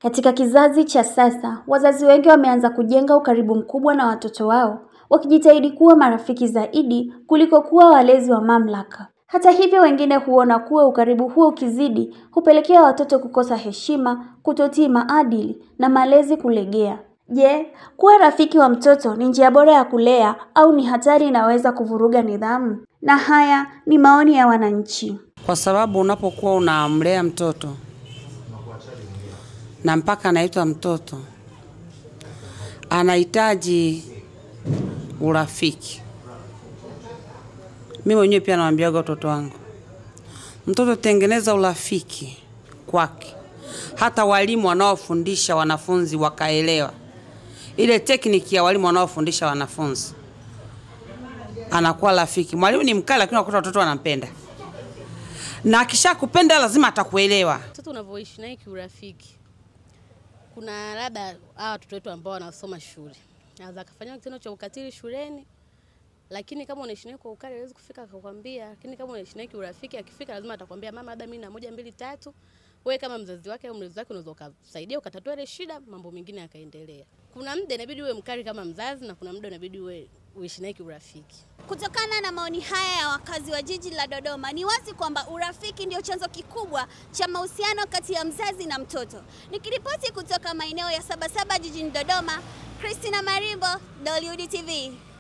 Katika kizazi cha sasa, wazazi wengi wameanza kujenga ukaribu mkubwa na watoto wao, wakijitahidi kuwa marafiki zaidi kuliko kuwa walezi wa mamlaka. Hata hivyo, wengine huona kuwa ukaribu huo ukizidi hupelekea watoto kukosa heshima, kutotii maadili na malezi kulegea. Je, kuwa rafiki wa mtoto ni njia bora ya kulea au ni hatari inaweza kuvuruga nidhamu? Na haya ni maoni ya wananchi. Kwa sababu unapokuwa unamlea mtoto na mpaka anaitwa mtoto, anahitaji urafiki. Mimi mwenyewe pia nawaambia watoto wangu, mtoto tengeneza urafiki kwake. Hata walimu wanaofundisha wanafunzi wakaelewa ile tekniki ya walimu wanaofundisha wanafunzi, anakuwa rafiki. Mwalimu ni mkali lakini watoto wanampenda. Na akishakupenda lazima atakuelewa. Mtoto unavyoishi naye kiurafiki, kuna labda watoto wetu ambao wanasoma shule, anaweza kufanya kitendo cha ukatili shuleni, lakini kama unaishi naye kwa ukali hawezi kufika akakwambia. Lakini kama unaishi naye kiurafiki, akifika lazima atakwambia, mama, labda mimi na 1 2 3. Wewe kama mzazi wake au mlezi wake unaweza kusaidia ukatatua ile shida, mambo mengine yakaendelea. Kuna muda inabidi uwe mkali kama mzazi na kuna muda inabidi uishi naye kiurafiki. Kutokana na maoni haya ya wakazi wa jiji la Dodoma, ni wazi kwamba urafiki ndio chanzo kikubwa cha mahusiano kati ya mzazi na mtoto. Nikiripoti kutoka maeneo ya Sabasaba jijini Dodoma, Christina Marimbo, WD TV.